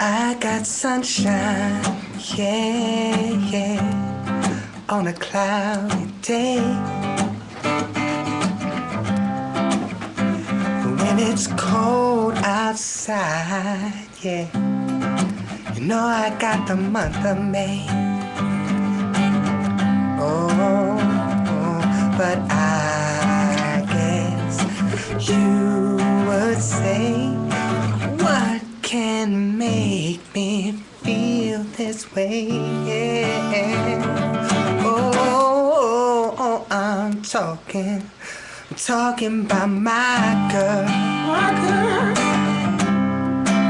I got sunshine, yeah, on a cloudy day. When it's cold outside, yeah, you know I got the month of May. Oh, but I guess you would say, what can make me feel this way? Yeah. Oh, I'm talking about my girl. My girl.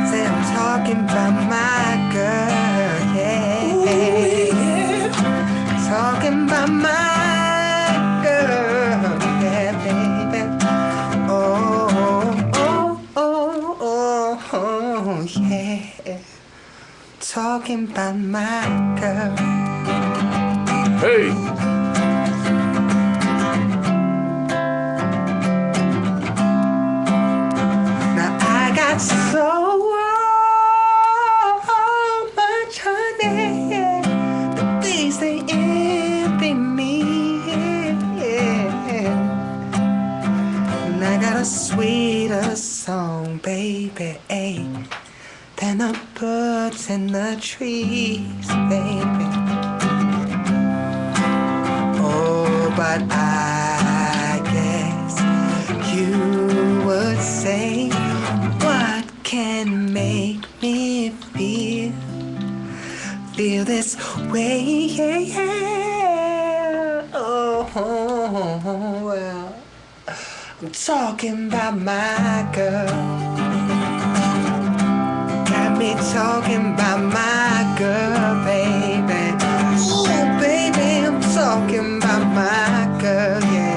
Say I'm talking about my girl, yeah. Ooh, yeah. Talking about my girl, yeah, baby. Oh, yeah. Talking about my girl. Hey! Now I got so much honey, but these they envy me, yeah. And I got a sweeter song, baby, ayy, than the birds in the trees, baby. Oh, but I guess you would say, what can make me feel this way? Yeah. Oh, well, I'm talking about my girl. Got me talking about my girl, baby. Ooh, baby, I'm talking about my girl, yeah.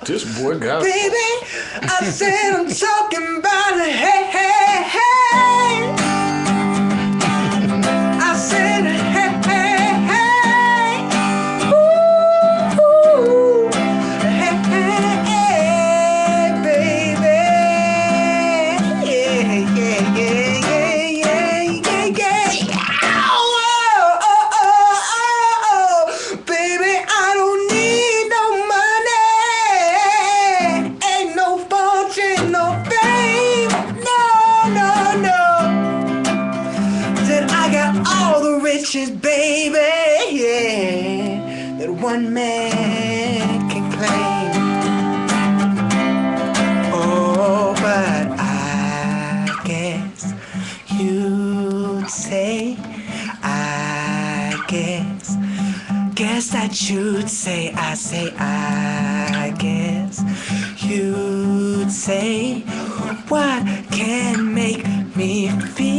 This boy got Baby, I said I'm talking about it, hey, hey, hey. I said, hey, hey, hey. Ooh, hey, hey, baby. Yeah. Oh. Baby, I don't need no money. Ain't no fortune, no fame. No. Said I got all the riches, baby, yeah, that one man can claim. Oh, but I guess you'd say, guess that you'd say, I guess you'd say, what can make me feel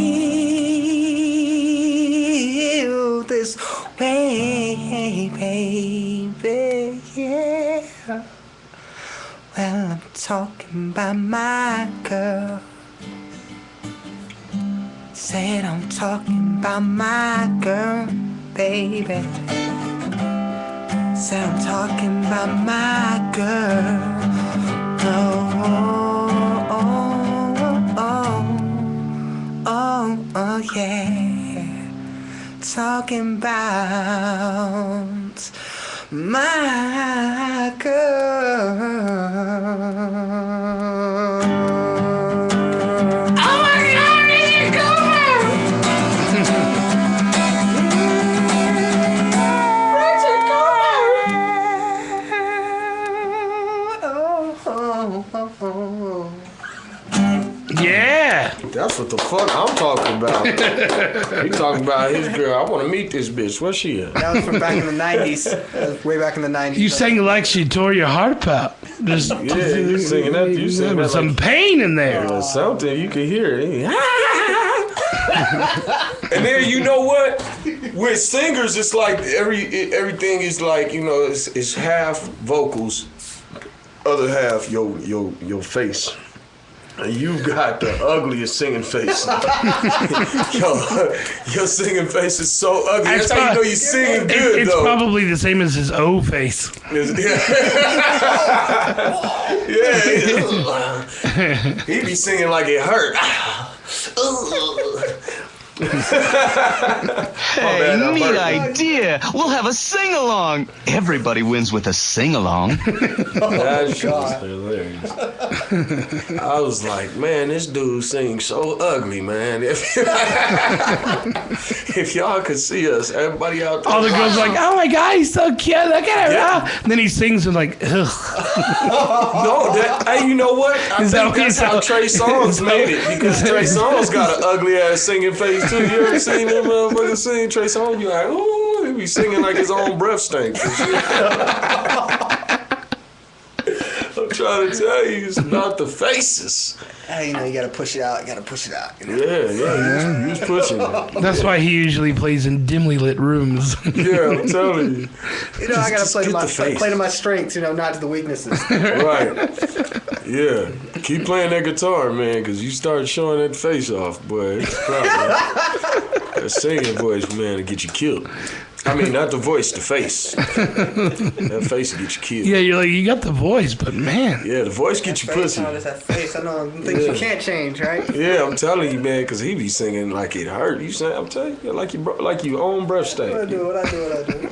this way, baby, yeah. Well, I'm talking about my girl. Said I'm talking about my girl, baby. Said I'm talking about my girl. Oh, yeah. Talking about my girl. Oh my God, there you go! Yeah. That's what the fuck I'm talking about. He talking about his girl. I want to meet this bitch. Where's she at? That was from back in the 90s. Way back in the 90s. You sang it like she tore your heart out. There's, Yeah, you singing that. You singing there was that some like, pain in there. something you can hear it. And then you know what? With singers, it's like everything is like, you know, it's half vocals, other half your face. You got the ugliest singing face. Your singing face is so ugly. That's how you know you're singing good, It's though. probably the same as his O face. Yeah. He be singing like it hurt. Hey, neat idea. We'll have a sing-along. Everybody wins with a sing-along. That's hilarious. I was like, man, this dude sings so ugly, man. If y'all could see us, everybody out there. All the girls are like, oh my God, he's so cute. Look at him. Yeah. Ah. And then he sings and like, ugh. No, hey, you know what? I Is that think what that's you how said? Trey Songz made it, because Trey Songz got an ugly ass singing face too. You ever seen him motherfucker sing Trey Songz? You like, ooh, he be singing like his own breath stinks and shit. I'm trying to tell you, it's not the faces. Hey, you know, you gotta push it out. You gotta push it out. You know? Yeah, he was pushing it. That's why he usually plays in dimly lit rooms. Yeah, I'm telling you. You know, I gotta Just play to get my the face. play to my strengths. You know, not to the weaknesses. Right. Yeah. Keep playing that guitar, man, because you start showing that face off, boy. It's a problem. That singing voice, man, will get you killed. I mean, not the voice, the face. That face will get you killed. Yeah, you're like, you got the voice, but man. Yeah, the voice get you Face, pussy. how does that face? I know things Yeah. you can't change, right? Yeah, I'm telling you, man, because he be singing like it hurt. You say, I'm telling you, like you own breath What I stank. do, what I do, what I do.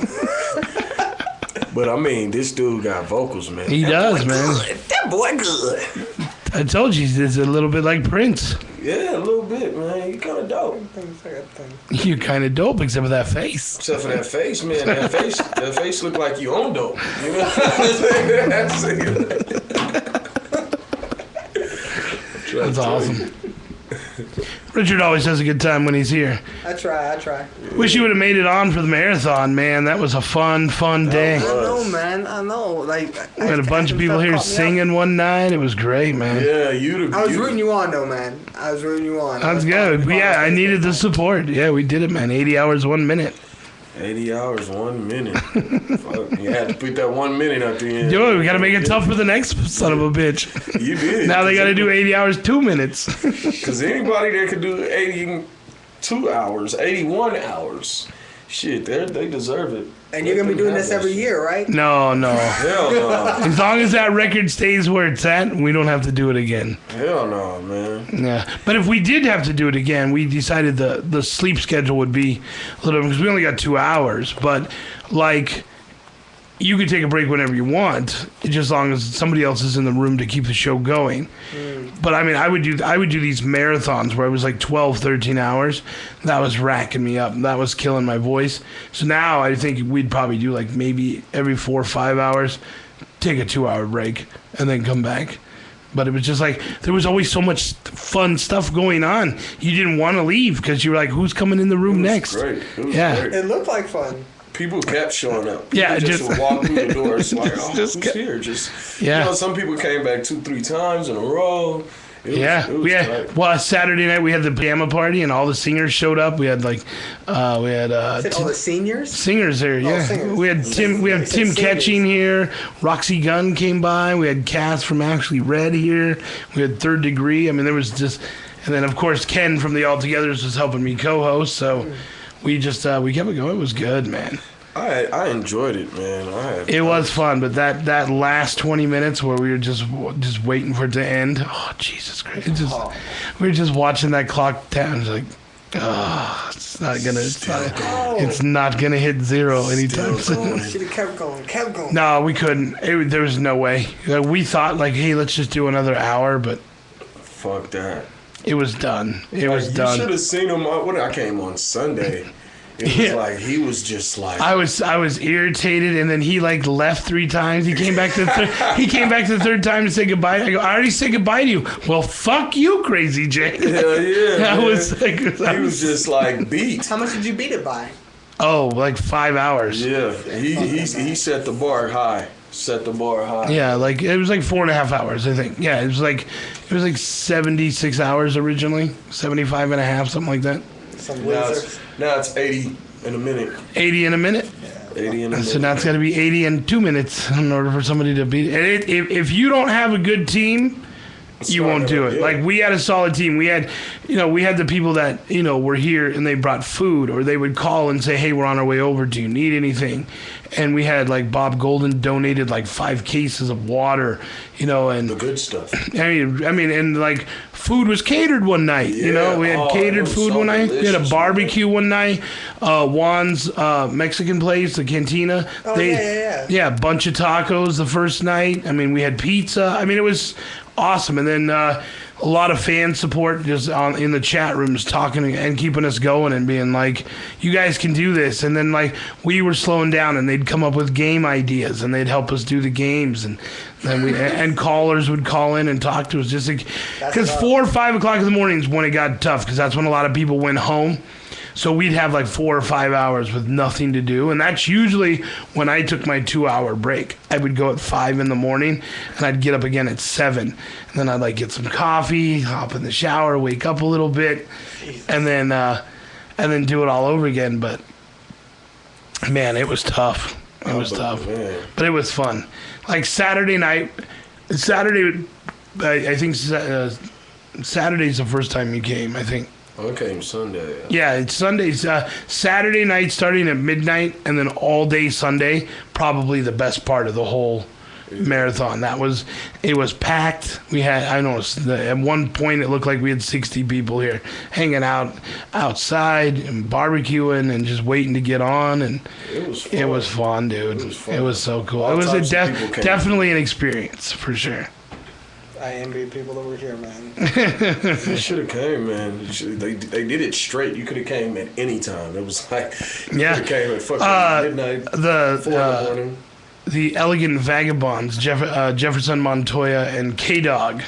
But I mean, this dude got vocals, man. He does, man. That boy good. I told you, he's a little bit like Prince. Yeah, a little bit, man. You kind of dope. You're kind of dope, except for that face. Except for that face, man. That face look like you own dope. You know what I'm saying? That's awesome. Richard always has a good time when he's here. I try. Wish you would have made it on for the marathon, man. That was a fun day. I know, man. I know. Like, We had a bunch of people here singing one night. It was great, man. Yeah, you the. I was rooting you on, though, man. I was rooting you on. That's good. Yeah, I needed the support. Yeah, we did it, man. 80 hours, 1 minute. 80 hours, 1 minute. Fuck, you had to put that 1 minute at the end. Yo, we got to make it tough for the next son of a bitch. You did. Now they got to do 80 hours, 2 minutes. Because anybody that could do 82 hours, 81 hours, shit, they deserve it. And you're going to be doing this every year, right? No. Hell no. As long as that record stays where it's at, we don't have to do it again. Hell no, man. Yeah. But if we did have to do it again, we decided the sleep schedule would be a little, because we only got 2 hours. But, like, you could take a break whenever you want, just as long as somebody else is in the room to keep the show going. But I mean, I would do these marathons where it was like 12, 13 hours. That was racking me up. That was killing my voice. So now I think we'd probably do like maybe every 4 or 5 hours, take a 2-hour break, and then come back. But it was just like, there was always so much fun stuff going on. You didn't want to leave because you were like, who's coming in the room next? Great. It was Yeah. great. It looked like fun. People kept showing up. Yeah, People just- would walk through the door. It's like, oh, just who's kept- here? Yeah. You know, some people came back 2-3 times in a row. It was We had tight. well, Saturday night we had the pajama party and all the singers showed up. We had like Said all the seniors? singers there. Yeah, singers. we had Tim said Tim singers. Catching here. Roxy Gunn came by. We had Cass from Actually Red here. We had Third Degree. I mean, there was just, and then of course Ken from the Altogether's was helping me co-host. So we just we kept it going. It was good, man. I enjoyed it, man. It was fun, but that last 20 minutes where we were just waiting for it to end. Oh, Jesus Christ! We were just watching that clock down. It's like, it's not gonna hit zero anytime soon. Should have kept going. No, we couldn't. There was no way. We thought like, hey, let's just do another hour, but Fuck that. it was done. It was You should done. have seen him. When I came on Sunday, it was Yeah. like he was just like. I was irritated, and then he like left 3 times. He came back to the third time to say goodbye. I go, I already said goodbye to you. Well, fuck you, Crazy Jay. Hell yeah. I man. was like, He was just like beat. How much did you beat it by? like 5 hours. Yeah, he set the bar high. Yeah, like it was like 4.5 hours, I think. Yeah, it was like 76 hours originally, 75 and a half, something like that. Some Now loser. it's 80 in a minute. 80 in a minute. 80 in a minute. So now it's got to be 80 in 2 minutes in order for somebody to beat it. And if you don't have a good team, you won't do it. Yeah. Like we had a solid team. We had the people that, were here and they brought food, or they would call and say, hey, we're on our way over. Do you need anything? And we had like Bob Golden donated like 5 cases of water, and The good stuff. I mean, and like food was catered one night. Yeah. We had Oh, it catered was food so one night. We had a delicious, barbecue one night. Juan's Mexican place, the Cantina. Oh, yeah. Yeah, a bunch of tacos the first night. I mean, we had pizza. I mean, it was awesome. And then a lot of fan support just in the chat rooms talking and keeping us going and being like, you guys can do this. And then like we were slowing down and they'd come up with game ideas and they'd help us do the games. And then and callers would call in and talk to us just because 4 or 5 o'clock in the morning is when it got tough, because that's when a lot of people went home. So we'd have like 4 or 5 hours with nothing to do. And that's usually when I took my 2-hour break. I would go at 5 in the morning and I'd get up again at 7. And then I'd like get some coffee, hop in the shower, wake up a little bit, and then do it all over again. But man, it was tough. It was tough. Man. But it was fun. Like Saturday night, I think Saturday's the first time you came, I think. Oh, it came Sunday. Yeah, it's Sundays. Saturday night starting at midnight, and then all day Sunday. Probably the best part of the whole marathon. It was packed. We had, at one point it looked like we had 60 people here hanging out outside and barbecuing and just waiting to get on. And It was fun. dude. It was fun. It was so cool. All It was types of people came. definitely an experience for sure. I envy people that were here, man. You should have came, man. They did it straight. You could have came at any time. It was like you Yeah. could have came at fucking midnight, 4 in the morning. The Elegant Vagabonds, Jefferson Montoya and K-Dog,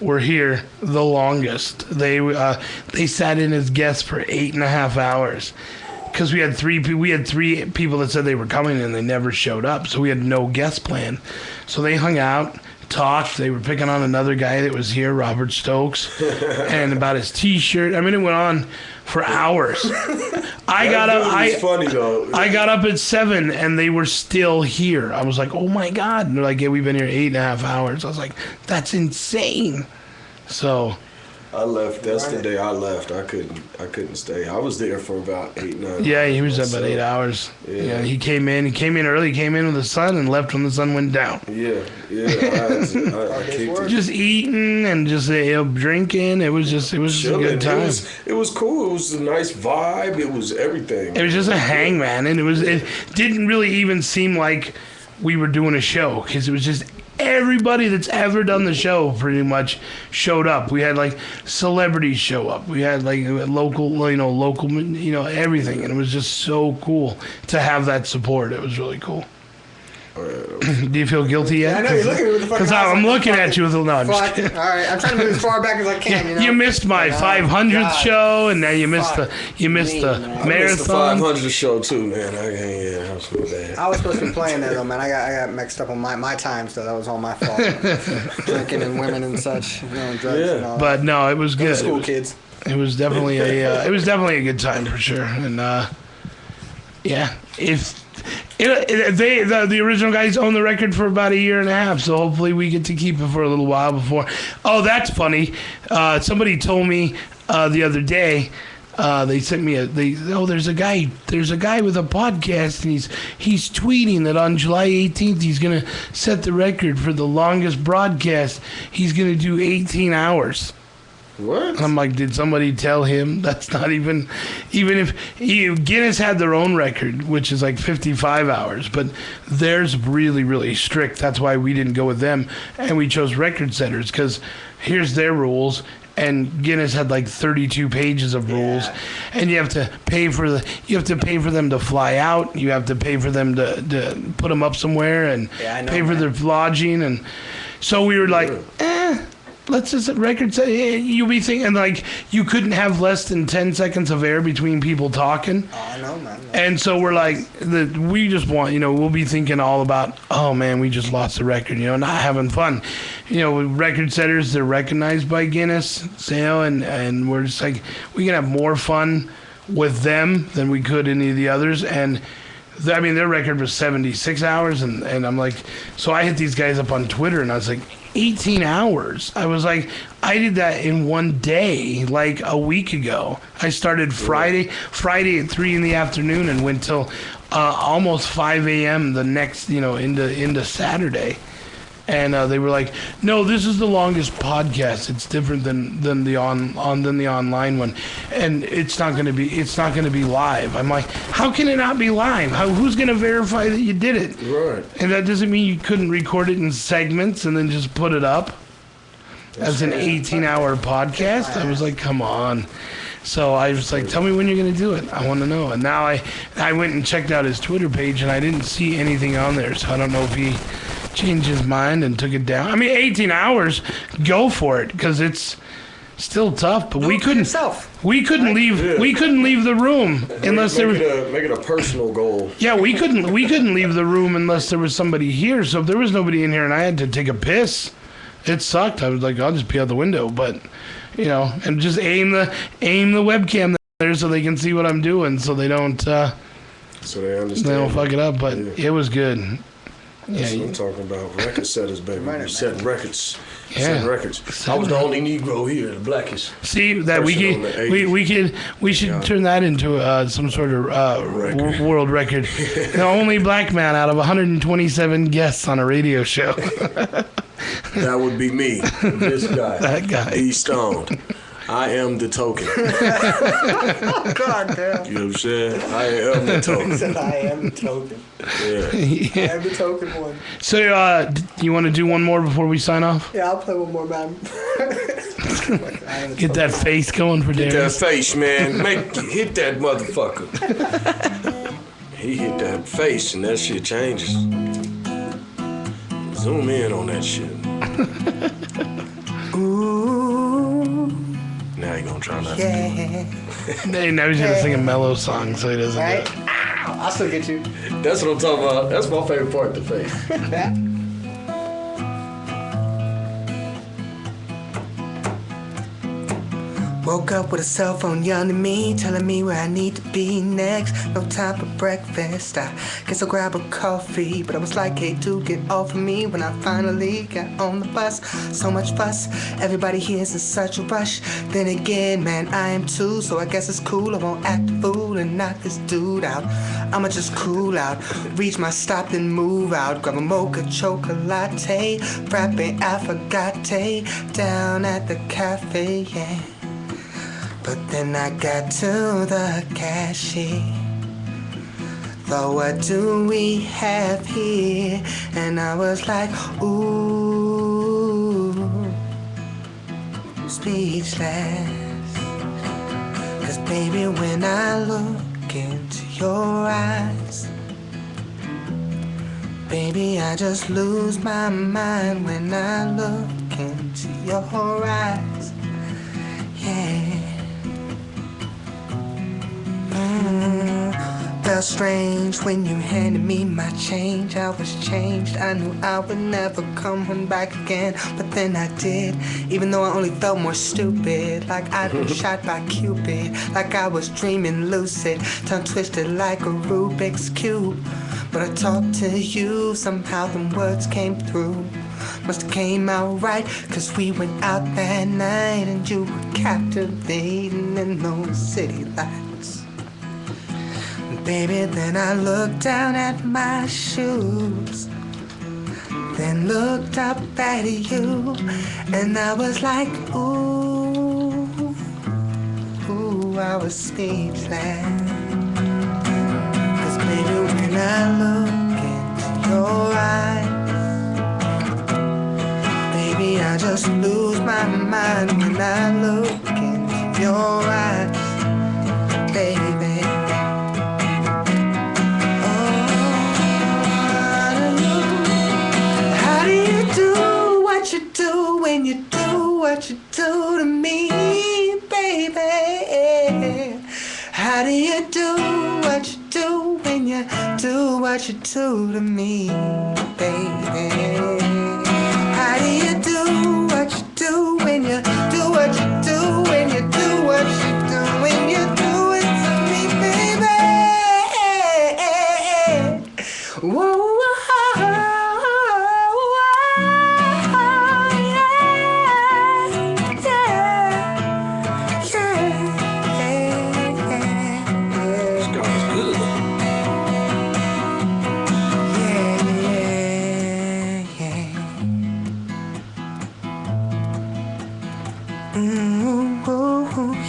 were here the longest. They sat in as guests for 8.5 hours. Because we had three people that said they were coming and they never showed up, so we had no guest plan. So they hung out, talked. They were picking on another guy that was here, Robert Stokes, and about his T-shirt. I mean, it went on for hours. I got Funny though. I got up at 7 and they were still here. I was like, oh my God. And they're like, yeah, we've been here 8.5 hours. I was like, that's insane. So I left. That's the day I left. I couldn't stay. I was there for about 8, 9. yeah, he was hours there about 8 myself. hours. Yeah. Yeah, he came in early. He came in with the sun and left when the sun went down. Yeah. I kicked it. Just eating and just drinking. It was just a Chilling. good time. It was cool. It was a nice vibe. It was everything. It was just a hang, man, and it didn't really even seem like we were doing a show, because it was just everybody that's ever done the show pretty much showed up. We had like celebrities show up. We had like local, everything, and it was just so cool to have that support. It was really cool. Do you feel guilty yet? I know you're looking at me with the fucking Because eyes I'm like, looking at you with no. I'm just Fuck. kidding. All right, I'm trying to move as far back as I can. You missed my 500th God. show, and now you missed Fuck the me, man. I missed the marathon. 500 show too, man. I was so bad. I was supposed to be playing there though, man. I got mixed up on my time, so that was all my fault. Drinking and women and such, drugs and all. But no, it was good. School kids. It was definitely a good time for sure. And yeah, the original guys own the record for about 1.5 years, so hopefully we get to keep it for a little while before. Oh, that's funny. Somebody told me the other day. They sent me there's a guy with a podcast, and he's tweeting that on July 18th he's gonna set the record for the longest broadcast. He's gonna do 18 hours. What? And I'm like, did somebody tell him? That's not even if Guinness had their own record, which is like 55 hours, but theirs really, really strict. That's why we didn't go with them, and we chose Record Setters, because here's their rules. And Guinness had like 32 pages of rules, and you have to pay for them to fly out. You have to pay for them to put them up somewhere, and pay for their lodging. And so we were like, let's just record set. You'll be thinking like you couldn't have less than 10 seconds of air between people talking. Oh, I know, man. And so we're like, we just want, we'll be thinking all about, oh man, we just lost the record, not having fun. Record setters, they're recognized by Guinness, and we're just like, we can have more fun with them than we could any of the others. And their record was 76 hours, and I'm like, so I hit these guys up on Twitter, and I was like, 18 hours. I was like, I did that in one day, like a week ago. I started Friday at 3 in the afternoon and went till almost 5 a.m. the next, into Saturday. And they were like, "No, this is the longest podcast. It's different than the online one, and it's not going to be live." I'm like, "How can it not be live? Who's going to verify that you did it?" Right. And that doesn't mean you couldn't record it in segments and then just put it up as an 18-hour podcast. I was like, "Come on." So I was like, "Tell me when you're going to do it. I want to know." And now I went and checked out his Twitter page, and I didn't see anything on there. So I don't know if he changed his mind and took it down. I mean, 18 hours, go for it, because it's still tough. But we couldn't leave the room unless there was. Make it a personal goal. Yeah, we couldn't leave the room unless there was somebody here. So if there was nobody in here and I had to take a piss, it sucked. I was like, I'll just pee out the window, but and just aim the webcam there so they can see what I'm doing, so they don't. So they understand. They don't fuck it up. But it was good. That's what I'm talking about. Record setters, baby. We're setting records. Yeah. Setting records. I was the only Negro here, the blackest. See that we should turn that into some sort of world record. The only black man out of 127 guests on a radio show. That would be me. This guy. That guy. He's stoned. I am the token. God damn. You know what I'm saying? I am the token. Said I am the token. Yeah. I am the token one. So, you want to do one more before we sign off? Yeah, I'll play one more, man. Get that face going for Hit that Darius. face, man. Hit that motherfucker. He hit that face and that shit changes. Zoom in on that shit. Ooh, Now he gonna try not yeah. Hey, now he's gonna sing a mellow song, so he doesn't Right? get it. Ow, I'll still get you. That's what I'm talking about. That's my favorite part, the face. Woke up with a cell phone yelling me, telling me where I need to be next. No time for breakfast. I guess I'll grab a coffee, but I was like, hey, dude, get off of me when I finally got on the bus. So much fuss, everybody here's in such a rush. Then again, man, I am too, so I guess it's cool. I won't act a fool and knock this dude out. I'ma just cool out, reach my stop, then move out. Grab a mocha chocolate, frappe affogato down at the cafe, yeah. But then I got to the cashier. Though what do we have here? And I was like, ooh, speechless. 'Cause baby, when I look into your eyes, baby, I just lose my mind when I look into your eyes. Yeah. Felt strange when you handed me my change. I was changed. I knew I would never come back again, but then I did. Even though I only felt more stupid, like I'd been shot by Cupid, like I was dreaming lucid, tongue twisted like a Rubik's cube. But I talked to you, somehow them words came through. Must have came out right, 'cause we went out that night and you were captivating in those city lights. Baby, then I looked down at my shoes, then looked up at you, and I was like, ooh, ooh, I was speechless. 'Cause baby, when I look into your eyes, baby, I just lose my mind when I look into your eyes, baby. When you do what you do to me, baby. How do you do what you do when you do what you do to me, baby? How do you do what you do when you do what you do when you do what you do when you do it to me, baby? Whoa.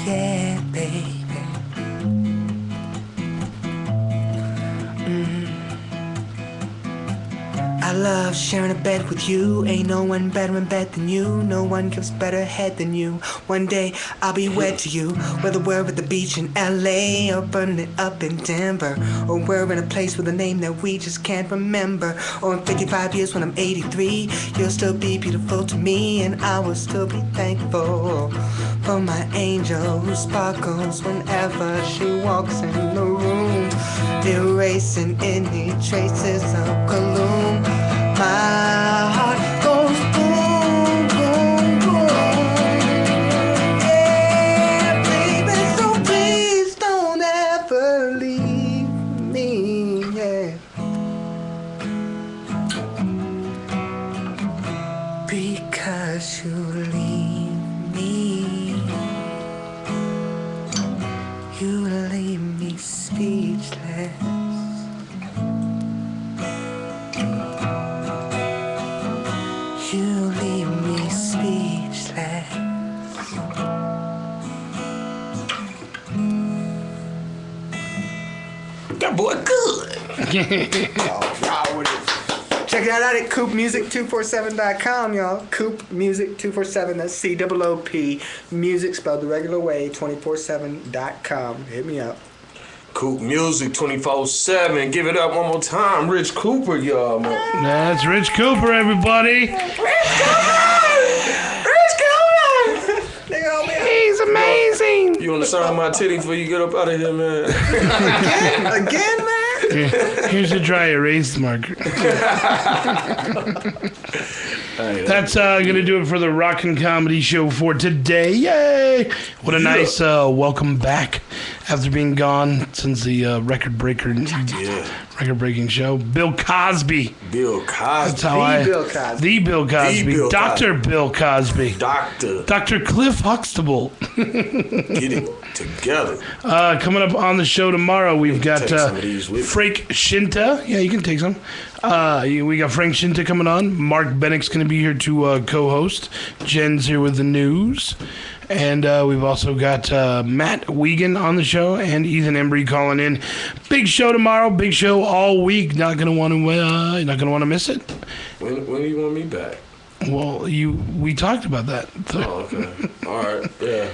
yeah, baby. I love sharing a bed with you. Ain't no one better in bed than you. No one gives better head than you. One day I'll be wed to you. Whether we're at the beach in LA or burning it up in Denver, or we're in a place with a name that we just can't remember, or in 55 years when I'm 83, you'll still be beautiful to me, and I will still be thankful for my angel who sparkles whenever she walks in the room, erasing any traces of gloom. My heart goes boom, boom, boom. Yeah, baby, so please don't ever leave me. Yeah. Because you leave me, you leave me speechless. You leave me speechless. That boy good. Check that out at coopmusic247.com, y'all. Coop Music 247. That's COOP. Music spelled the regular way. 247.com. Hit me up. Coop Music 24/7. Give it up one more time. Rich Cooper, y'all, man. That's Rich Cooper, everybody. He's amazing. You want to sign my titty before you get up out of here, man? Again, man? Here's a dry erase marker. That's going to do it for the Rockin' Comedy Show for today. Yay! What a nice welcome back after being gone since the record-breaking show. Bill Cosby. Bill Cosby. That's how Bill Cosby. The Bill Cosby. Bill Dr. Bill Cosby. Doctor. Cliff Huxtable. Get it together. Coming up on the show tomorrow, we've got take some of these with Frank Shinta. Yeah, you can take some. We got Frank Shinta coming on. Mark Bennick's going to be here to co-host. Jen's here with the news. And we've also got Matt Wiegand on the show and Ethan Embry calling in. Big show tomorrow. Big show all week. Not going to want to miss it. When do you want me back? Well, we talked about that. Oh, okay. All right. Yeah.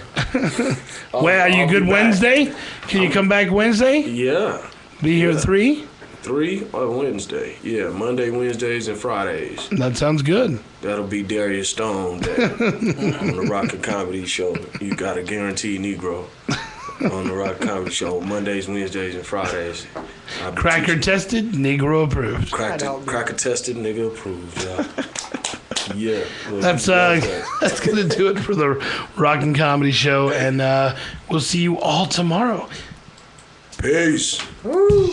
Well, are you good Wednesday? Can you come back Wednesday? Yeah. Be here at 3? 3 on Wednesday. Yeah, Monday, Wednesdays, and Fridays. That sounds good. That'll be Darius Stone Day on the Rockin' Comedy Show. You got a guaranteed Negro on the Rockin' Comedy Show. Mondays, Wednesdays, and Fridays. Cracker tested, Negro approved. Cracker tested, nigga approved, y'all. Yeah. That's gonna do it for the Rockin' Comedy Show, and we'll see you all tomorrow. Peace. Woo.